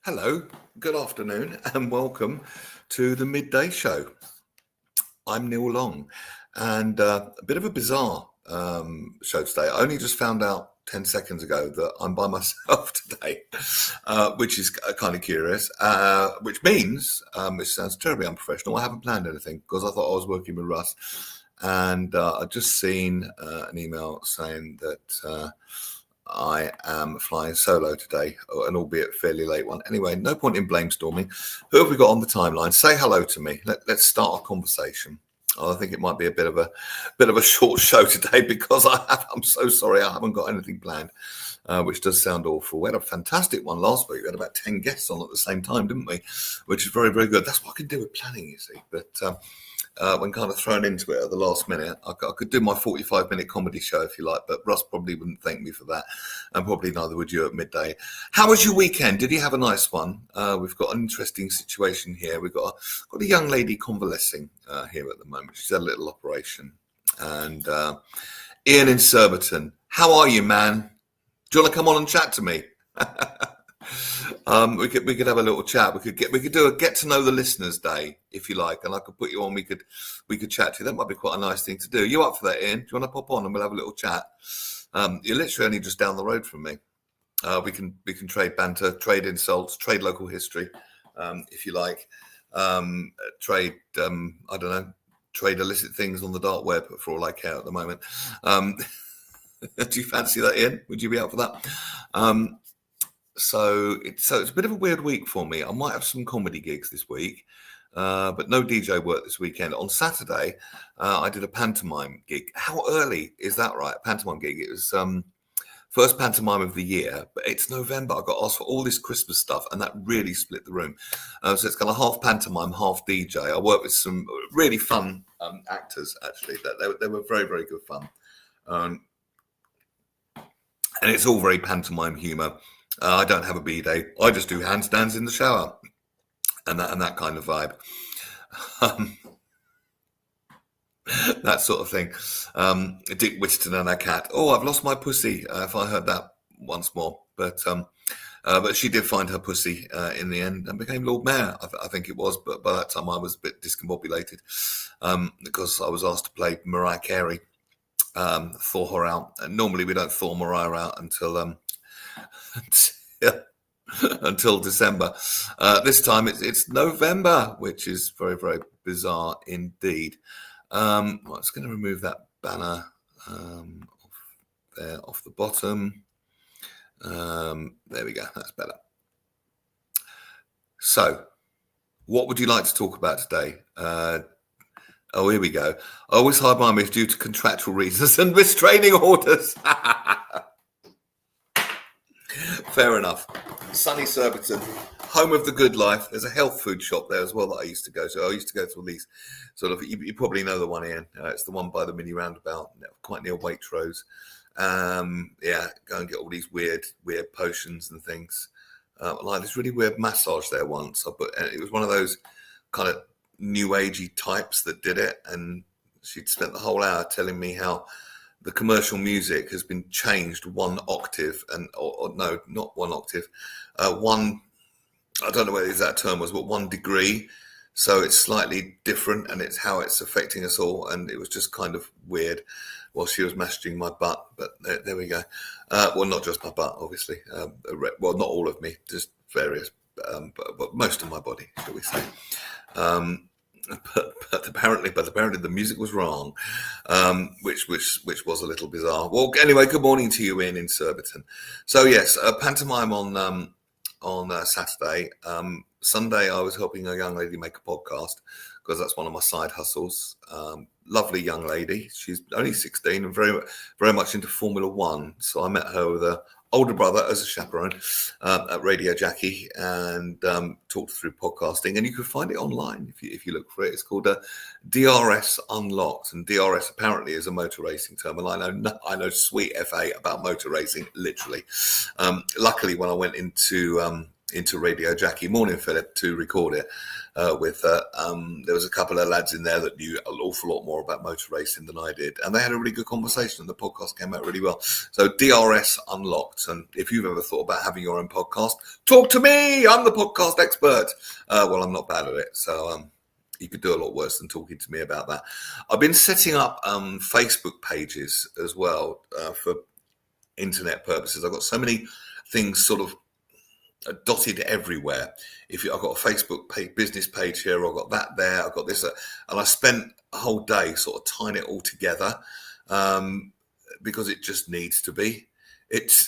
Hello, good afternoon, and welcome to the Midday Show. I'm Neil Long, and a bit of a bizarre show today. I only just found out 10 seconds ago that I'm by myself today, which is kind of curious, which means, it sounds terribly unprofessional, I haven't planned anything because I thought I was working with Russ, and I've just seen an email saying that I am flying solo today, an albeit fairly late one. Anyway, no point in blame storming. Who have we got on the timeline? Say hello to me. Let's start a conversation. I think it might be a bit of a short show today because I'm so sorry I haven't got anything planned, which does sound awful. We had a fantastic one last week. We had about 10 guests on at the same time, didn't we? Which is very, very good. That's what I can do with planning, you see. But when kind of thrown into it at the last minute, I could do my 45-minute comedy show if you like, but Russ probably wouldn't thank me for that, and probably neither would you at midday. How was your weekend? Did you have a nice one? We've got an interesting situation here. We've got a young lady convalescing here at the moment. She's had a little operation. And Ian in Surbiton, how are you, man? Do you want to come on and chat to me? We could have a little chat. We could do a get to know the listeners day if you like, and I could put you on. We could chat to you. That might be quite a nice thing to do. You up for that, Ian? Do you want to pop on and we'll have a little chat? You're literally only just down the road from me. We can trade banter, trade insults, trade local history, if you like. Trade I don't know, trade illicit things on the dark web for all I care at the moment. Do you fancy that, Ian? Would you be up for that? So it's a bit of a weird week for me. I might have some comedy gigs this week, but no DJ work this weekend. On Saturday, I did a pantomime gig. How early is that, right? Pantomime gig. It was first pantomime of the year, but it's November. I got asked for all this Christmas stuff, and that really split the room. So it's kind of half pantomime, half DJ. I worked with some really fun actors, actually. They were very, very good fun. And it's all very pantomime humour. I don't have a B-day. I just do handstands in the shower and that kind of vibe. That sort of thing. Dick Whiston and her cat. Oh, I've lost my pussy. If I heard that once more. But she did find her pussy in the end and became Lord Mayor, I think it was. But by that time I was a bit discombobulated because I was asked to play Mariah Carey, thaw her out. And normally we don't thaw Mariah out until December. This time it's November, which is very, very bizarre indeed. I'm just going to remove that banner off the bottom. There we go. That's better. So, what would you like to talk about today? Oh, here we go. I always hide my image due to contractual reasons and restraining orders. Fair enough. Sunny Surbiton, home of the good life. There's a health food shop there as well that I used to go to. I used to go to all these sort of, you probably know the one, Ian. It's the one by the mini roundabout, quite near Waitrose. Yeah, go and get all these weird potions and things. Like this really weird massage there once. It was one of those kind of new agey types that did it, and she'd spent the whole hour telling me how the commercial music has been changed one octave, or no, not one octave, one, I don't know what the exact term was, but 1 degree. So it's slightly different, and it's how it's affecting us all. And it was just kind of weird while she was massaging my butt. But there we go. Well, not just my butt, obviously. Well, not all of me, just various, but most of my body, shall we say. But apparently the music was wrong, which was a little bizarre. Well, anyway, good morning to you, Ian in Surbiton. So yes, pantomime on Saturday. Sunday, I was helping a young lady make a podcast because that's one of my side hustles. Lovely young lady. She's only 16 and very, very much into Formula One. So I met her with her older brother as a chaperone at Radio Jackie, and talked through podcasting. And you can find it online if you look for it. It's called DRS Unlocked, and DRS apparently is a motor racing term. And I know sweet FA about motor racing, literally. Luckily, when I went into into Radio Jackie, morning Philip, to record it with her. There was a couple of lads in there that knew an awful lot more about motor racing than I did, and they had a really good conversation, and the podcast came out really well. So DRS Unlocked, and if you've ever thought about having your own podcast, talk to me. I'm the podcast expert. Well, I'm not bad at it, so you could do a lot worse than talking to me about that. I've been setting up Facebook pages as well for internet purposes. I've got so many things sort of dotted everywhere. I've got a Facebook business page here, I've got that there, I've got this, and I spent a whole day sort of tying it all together because it just needs to be. It's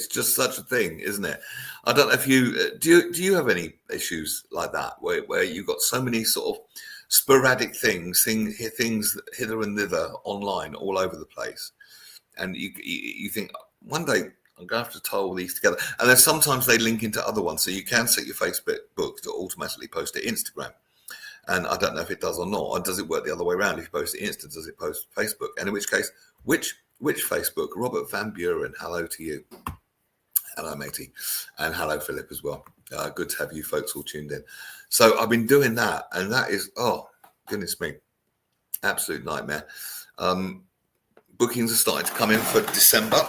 just such a thing, isn't it? I don't know if you do you have any issues like that where you've got so many sort of sporadic things hither and thither online all over the place, and you think one day I'm going to have to tie all these together. And then sometimes they link into other ones. So you can set your Facebook to automatically post to Instagram. And I don't know if it does or not. Or does it work the other way around? If you post to Insta, does it post to Facebook? And in which case, which Facebook? Robert Van Buren, hello to you. Hello, matey. And hello, Philip, as well. Good to have you folks all tuned in. So I've been doing that. And that is, oh, goodness me, absolute nightmare. Bookings are starting to come in for December.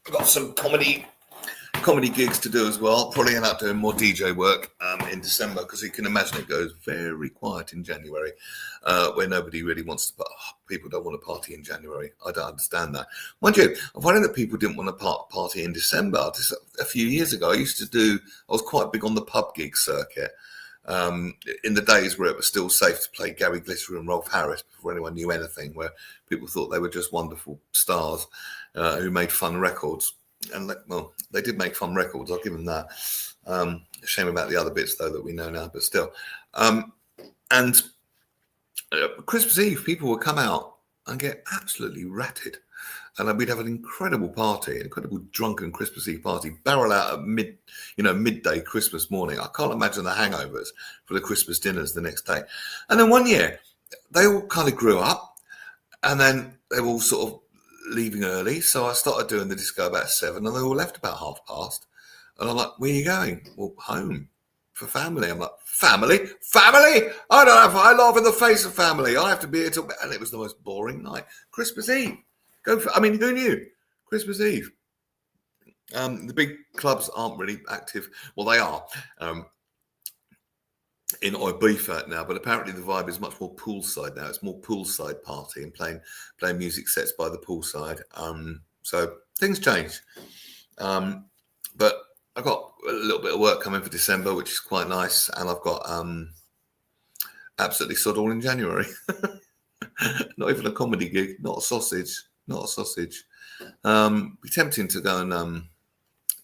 I've got some comedy gigs to do as well. Probably end up doing more DJ work in December, because you can imagine it goes very quiet in January, where nobody really wants to. People don't want to party in January. I don't understand that. Mind you, I'm finding that people didn't want to party in December. Just a few years ago, I was quite big on the pub gig circuit. In the days where it was still safe to play Gary Glitter and Rolf Harris before anyone knew anything, where people thought they were just wonderful stars who made fun records. And they did make fun records, I'll give them that. Shame about the other bits, though, that we know now, but still. And Christmas Eve, people would come out and get absolutely ratted. And we'd have an incredible drunken Christmas Eve party, barrel out at midday Christmas morning. I can't imagine the hangovers for the Christmas dinners the next day. And then one year, they all kind of grew up, and then they were all sort of leaving early. So I started doing the disco about 7, and they all left about past. And I'm like, where are you going? Well, home for family. I'm like, family? I laugh in the face of family. I have to be here till, and it was the most boring night. Christmas Eve. Who knew? Christmas Eve. The big clubs aren't really active. Well, they are in Ibiza now, but apparently the vibe is much more poolside now. It's more poolside party and playing music sets by the poolside. So things change. But I've got a little bit of work coming for December, which is quite nice, and I've got absolutely sod all in January. Not even a comedy gig, not a sausage. Be tempting to go and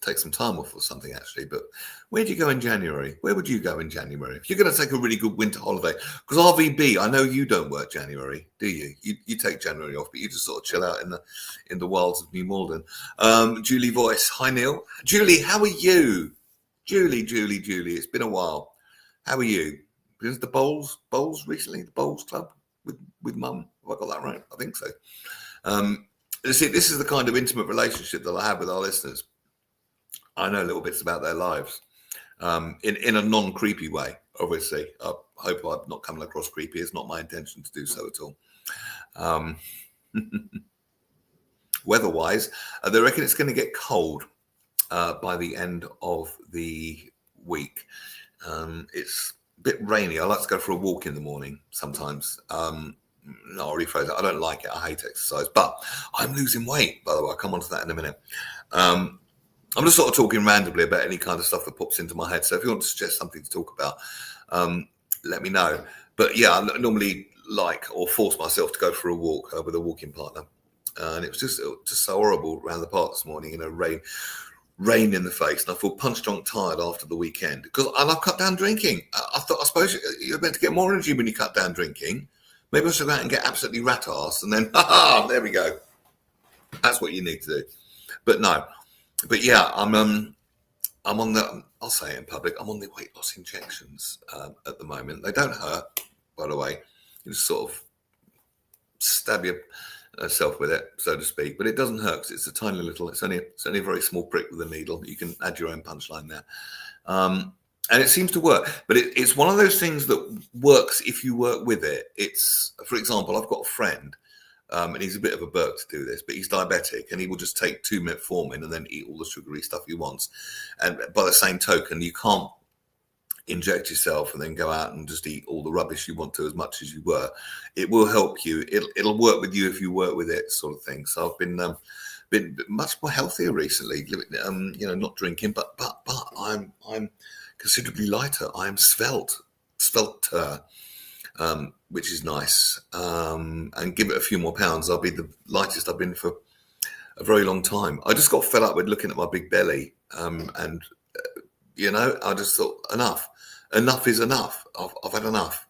take some time off or something, actually. But where do you go in January? Where would you go in January if you're going to take a really good winter holiday? Because RVB, I know you don't work January, do you? You take January off, but you just sort of chill out in the wilds of New Malden. Julie Voice, hi Neil. Julie, how are you? Julie, it's been a while. How are you? Been to the bowls recently? The bowls club with Mum? Have I got that right? I think so. You see, this is the kind of intimate relationship that I have with our listeners. I know little bits about their lives in a non-creepy way, obviously. I hope I'm not coming across creepy. It's not my intention to do so at all. Weather-wise, they reckon it's going to get cold by the end of the week. It's a bit rainy. I like to go for a walk in the morning sometimes. No, I'll rephrase it. I don't like it. I hate exercise, but I'm losing weight, by the way. I'll come on to that in a minute. I'm just sort of talking randomly about any kind of stuff that pops into my head. So if you want to suggest something to talk about, let me know. But yeah, I normally force myself to go for a walk with a walking partner. And it was just so horrible around the park this morning, rain in the face. And I feel punch drunk tired after the weekend. And I've cut down drinking. I suppose you're meant to get more energy when you cut down drinking. Maybe I should go out and get absolutely rat-ass, and then, there we go. That's what you need to do. But no. But yeah, I'm on I'll say it in public, I'm on the weight loss injections at the moment. They don't hurt, by the way. You just sort of stab your herself with it, so to speak, but it doesn't hurt because it's a tiny little. It's only a very small prick with a needle. You can add your own punchline there, and it seems to work. But it's one of those things that works if you work with it. It's, for example, I've got a friend, and he's a bit of a berk to do this, but he's diabetic, and he will just take 2 metformin and then eat all the sugary stuff he wants. And by the same token, you can't inject yourself and then go out and just eat all the rubbish you want to as much as you were. It will help you. It'll work with you if you work with it, sort of thing. So I've been much more healthier recently. Not drinking, but I'm considerably lighter. I'm svelter, which is nice. And give it a few more pounds, I'll be the lightest I've been for a very long time. I just got fed up with looking at my big belly, and I just thought, enough is enough. I've had enough.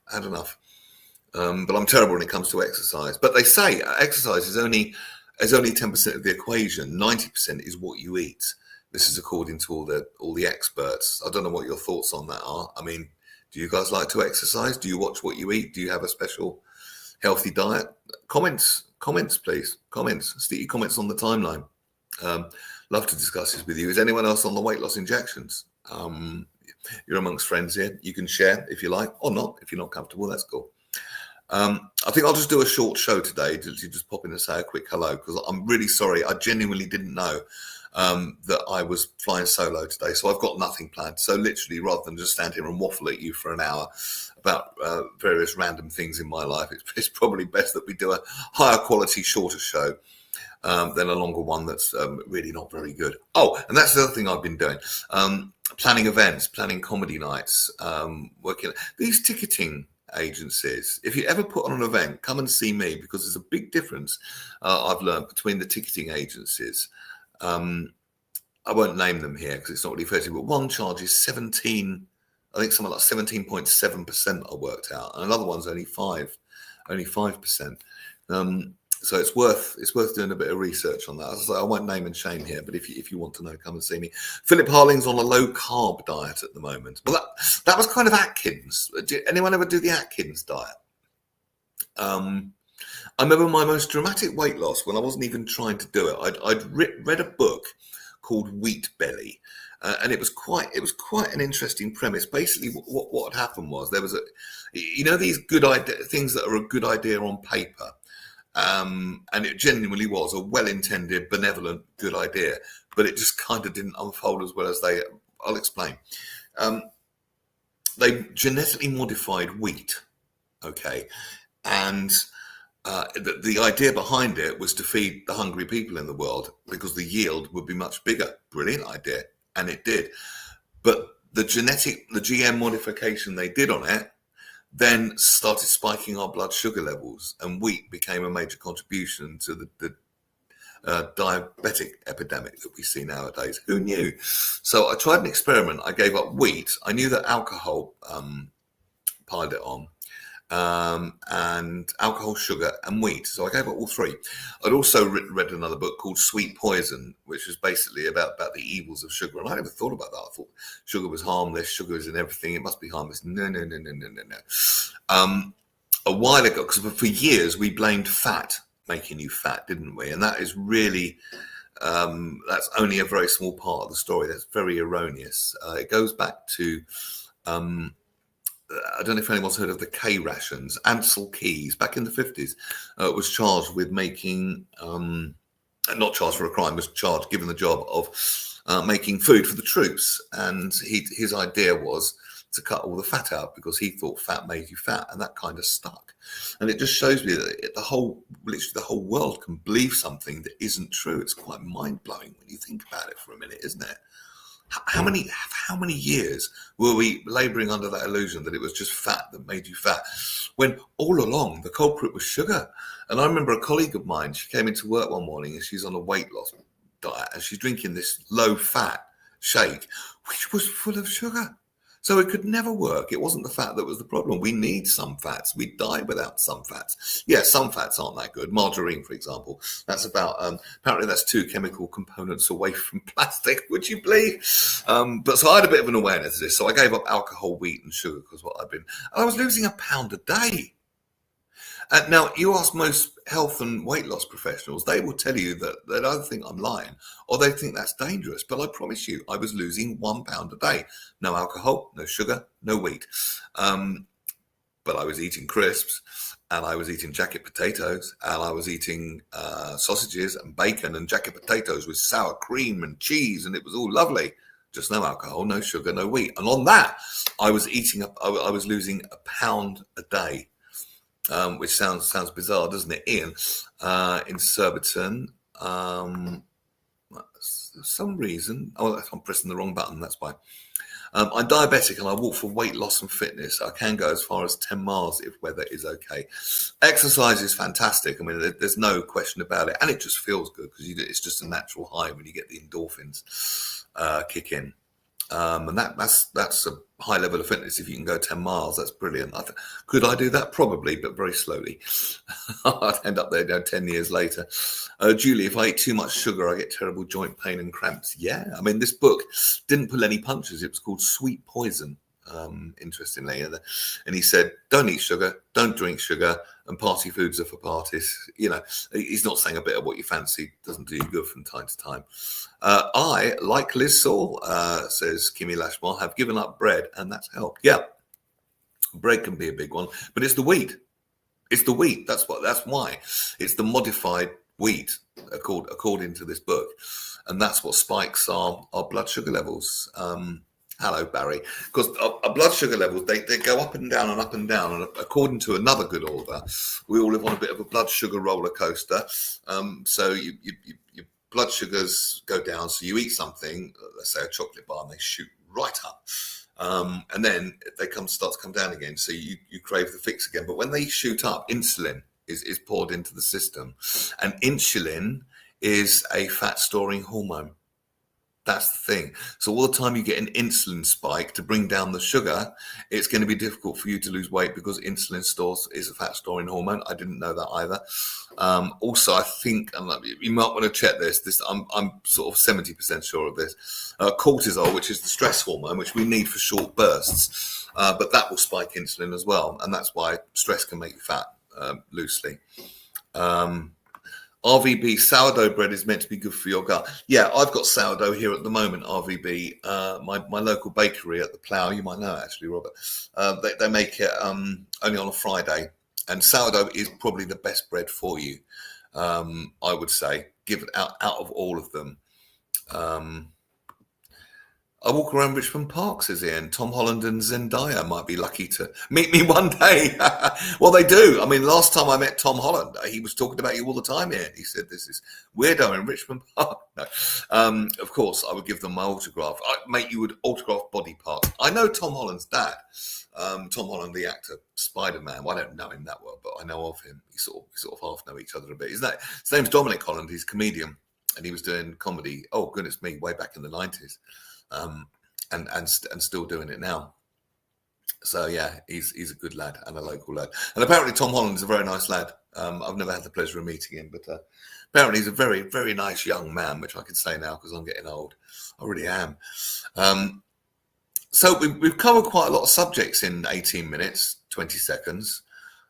But I'm terrible when it comes to exercise. But they say exercise is only 10% of the equation. 90% is what you eat. This is according to all the experts. I don't know what your thoughts on that are. I mean, do you guys like to exercise? Do you watch what you eat? Do you have a special healthy diet? Comments, please. Comments. Stick your comments on the timeline. Love to discuss this with you. Is anyone else on the weight loss injections? You're amongst friends here. You can share if you like, or not. If you're not comfortable, that's cool. I think I'll just do a short show today to just pop in and say a quick hello, because I'm really sorry. I genuinely didn't know that I was flying solo today, so I've got nothing planned. So literally, rather than just stand here and waffle at you for an hour about various random things in my life, it's probably best that we do a higher quality, shorter show than a longer one that's really not very good. Oh, and that's the other thing I've been doing. Planning events, planning comedy nights, working these ticketing agencies. If you ever put on an event, come and see me, because there's a big difference I've learned between the ticketing agencies. I won't name them here because it's not really fair to, but one charges 17, I think something like 17.7% I worked out, and another one's only 5%. So it's worth doing a bit of research on that. As I say, I won't name and shame here, but if you want to know, come and see me. Philip Harling's on a low carb diet at the moment. Well, that was kind of Atkins. Did anyone ever do the Atkins diet? I remember my most dramatic weight loss when I wasn't even trying to do it. I'd read a book called Wheat Belly, and it was quite an interesting premise. Basically, what had happened was there was these good things that are a good idea on paper. And it genuinely was a well-intended, benevolent, good idea, but it just kind of didn't unfold as well as I'll explain. They genetically modified wheat, okay, and the idea behind it was to feed the hungry people in the world because the yield would be much bigger. Brilliant idea, and it did. But the GM modification they did on it then started spiking our blood sugar levels, and wheat became a major contribution to the diabetic epidemic that we see nowadays. Who knew? So I tried an experiment. I gave up wheat. I knew that alcohol piled it on, and alcohol, sugar, and wheat. So I gave up all three. I'd also read another book called Sweet Poison, which was basically about the evils of sugar. And I never thought about that. I thought sugar was harmless. Sugar is in everything. It must be harmless. No. A while ago, because for years we blamed fat making you fat, didn't we? And that is really, that's only a very small part of the story. That's very erroneous. It goes back to, I don't know if anyone's heard of the K rations. Ansel Keys, back in the 50s, was charged with making, not charged for a crime, was charged, given the job of making food for the troops. And his idea was to cut all the fat out because he thought fat made you fat, and that kind of stuck. And it just shows me that the whole world can believe something that isn't true. It's quite mind-blowing when you think about it for a minute, isn't it? How many years were we labouring under that illusion that it was just fat that made you fat, when all along the culprit was sugar? And I remember a colleague of mine, she came into work one morning and she's on a weight loss diet and she's drinking this low-fat shake, which was full of sugar. So it could never work. It wasn't the fat that was the problem. We need some fats. We die without some fats. Yeah, some fats aren't that good. Margarine, for example, that's about, apparently that's 2 chemical components away from plastic, would you believe? But so I had a bit of an awareness of this. So I gave up alcohol, wheat and sugar because I was losing £1 a day. Now, you ask most health and weight loss professionals, they will tell you that they don't think I'm lying or they think that's dangerous. But I promise you, I was losing 1 pound a day. No alcohol, no sugar, no wheat. But I was eating crisps and I was eating jacket potatoes and I was eating sausages and bacon and jacket potatoes with sour cream and cheese. And it was all lovely. Just no alcohol, no sugar, no wheat. And on that, I was losing 1 pound a day. Which sounds bizarre, doesn't it, Ian? In Surbiton, for some reason, I'm pressing the wrong button. That's why. I'm diabetic and I walk for weight loss and fitness. I can go as far as 10 miles if weather is okay. Exercise is fantastic. I mean, there's no question about it, and it just feels good because it's just a natural high when you get the endorphins kick in. And that's a high level of fitness. If you can go 10 miles, that's brilliant. Could I do that? Probably, but very slowly. I'd end up there 10 years later. Julie, if I eat too much sugar, I get terrible joint pain and cramps. Yeah, I mean, this book didn't pull any punches. It was called Sweet Poison, interestingly. And he said, don't eat sugar, don't drink sugar, and party foods are for parties. You know, he's not saying a bit of what you fancy doesn't do you good from time to time. I, like Liz Saul, says Kimmy Lashmore, have given up bread and that's helped. Yeah, bread can be a big one, but it's the wheat. It's the wheat. That's why. It's the modified wheat, according to this book. And that's what spikes our blood sugar levels. Hello, Barry. Because our blood sugar levels, they go up and down and up and down. And according to another good order, we all live on a bit of a blood sugar roller coaster. So your blood sugars go down. So you eat something, let's say a chocolate bar, and they shoot right up. And then they start to come down again. So you crave the fix again. But when they shoot up, insulin is poured into the system. And insulin is a fat storing hormone. That's the thing. So all the time you get an insulin spike to bring down the sugar, it's going to be difficult for you to lose weight because insulin is a fat storing hormone. I didn't know that either. Also, I think, and you might want to check this. I'm sort of 70% sure of this. Cortisol, which is the stress hormone, which we need for short bursts, but that will spike insulin as well, and that's why stress can make you fat, loosely. RVB, sourdough bread is meant to be good for your gut. Yeah, I've got sourdough here at the moment, RVB. My local bakery at the Plough, you might know actually, Robert, they make it only on a Friday. And sourdough is probably the best bread for you, I would say, give it out of all of them. I walk around Richmond Park, says Ian. Tom Holland and Zendaya might be lucky to meet me one day. Well, they do. I mean, last time I met Tom Holland, he was talking about you all the time, Ian. He said, this is weirdo in Richmond Park. No. Of course, I would give them my autograph. Mate, you would autograph body parts. I know Tom Holland's dad. Tom Holland, the actor, Spider-Man. Well, I don't know him that well, but I know of him. We sort of half know each other a bit. His name's Dominic Holland. He's a comedian, and he was doing comedy, oh, goodness me, way back in the 90s. And still doing it now. So yeah, he's a good lad and a local lad. And apparently Tom Holland is a very nice lad. I've never had the pleasure of meeting him, but apparently he's a very, very nice young man, which I can say now because I'm getting old. I really am. So we've covered quite a lot of subjects in 18 minutes, 20 seconds.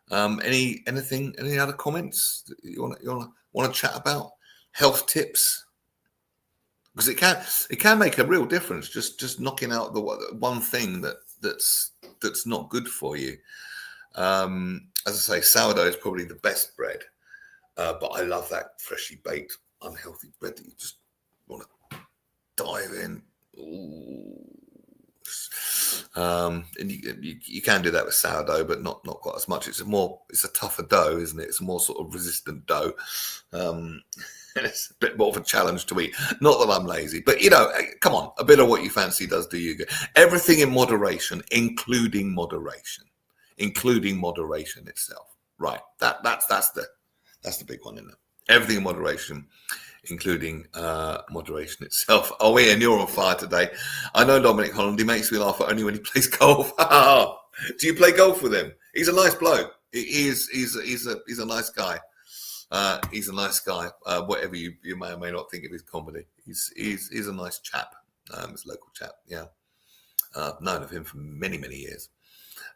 Any other comments that you want to chat about? Health tips? Because it can make a real difference just knocking out the one thing that's not good for you. As I say, sourdough is probably the best bread, but I love that freshly baked, unhealthy bread that you just want to dive in. Ooh. And you can do that with sourdough, but not quite as much. It's a tougher dough, isn't it? It's a more sort of resistant dough. It's a bit more of a challenge to eat. Not that I'm lazy, but come on, a bit of what you fancy does do you good. Everything in moderation, including moderation itself. Right. That's the big one, isn't it? Everything in moderation, including moderation itself. Oh, Ian, you're on fire today. I know Dominic Holland. He makes me laugh only when he plays golf. Do you play golf with him? He's a nice bloke. He's a nice guy. He's a nice guy. Whatever you may or may not think of his comedy, he's a nice chap. He's a local chap. Yeah, I've known of him for many years.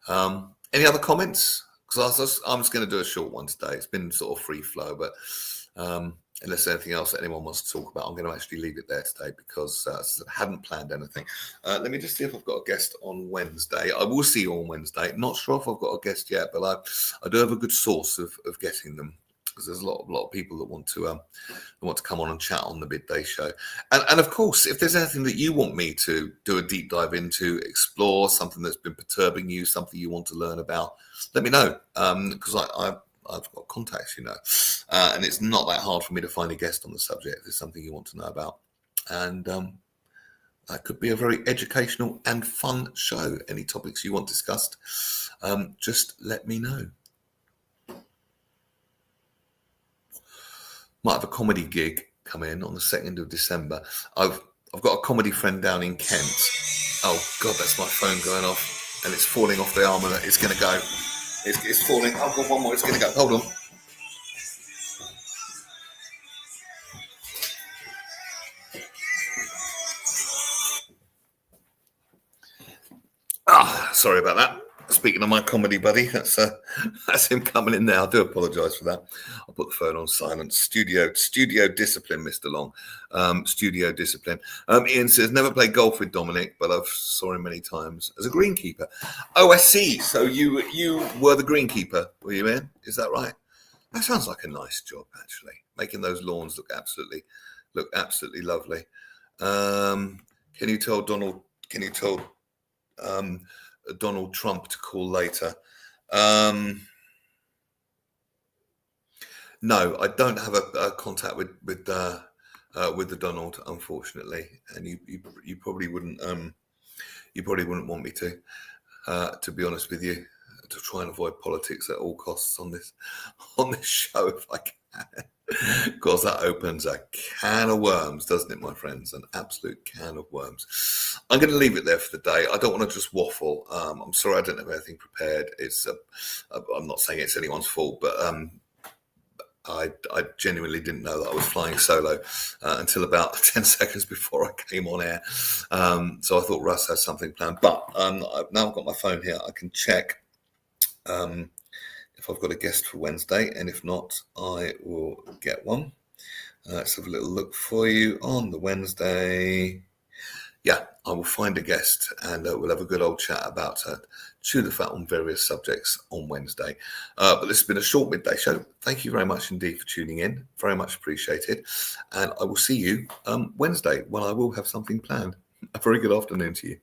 Any other comments? because I'm just going to do a short one today. It's been sort of free flow, but unless there's anything else that anyone wants to talk about, I'm going to actually leave it there today because I hadn't planned anything. Let me just see if I've got a guest on Wednesday. I will see you on Wednesday. Not sure if I've got a guest yet, but I do have a good source of getting them, because there's a lot of people that want to come on and chat on the Midday show. And of course, if there's anything that you want me to do a deep dive into, explore, something that's been perturbing you, something you want to learn about, let me know, because I've got contacts, and it's not that hard for me to find a guest on the subject if there's something you want to know about. And that could be a very educational and fun show. Any topics you want discussed, just let me know. Might have a comedy gig come in on the 2nd of December. I've got a comedy friend down in Kent. Oh God, that's my phone going off, and it's falling off the armour. It's going to go. It's falling. I've got one more. It's going to go. Hold on. Sorry about that. Speaking of my comedy buddy, that's him coming in now. I do apologise for that. I'll put the phone on silent. Studio discipline, Mr. Long. Studio discipline. Ian says, never played golf with Dominic, but I've saw him many times as a greenkeeper. Oh, I see. So you were the greenkeeper, were you, Ian? Is that right? That sounds like a nice job, actually. Making those lawns look absolutely lovely. Can you tell Donald Trump to call later? No, I don't have a contact with the Donald, unfortunately, and you probably wouldn't want me to be honest with you, to try and avoid politics at all costs on this show if I can. Because that opens a can of worms, doesn't it, my friends? An absolute can of worms. I'm going to leave it there for the day. I don't want to just waffle. I'm sorry I don't have anything prepared. I'm not saying it's anyone's fault, but I genuinely didn't know that I was flying solo until about 10 seconds before I came on air. So I thought Russ has something planned. But now I've got my phone here. I can check if I've got a guest for Wednesday, and if not, I will get one. Let's have a little look for you on the Wednesday. Yeah, I will find a guest, and we'll have a good old chat about Chew the Fat on various subjects on Wednesday. But this has been a short midday show. Thank you very much indeed for tuning in. Very much appreciated. And I will see you Wednesday when I will have something planned. A very good afternoon to you.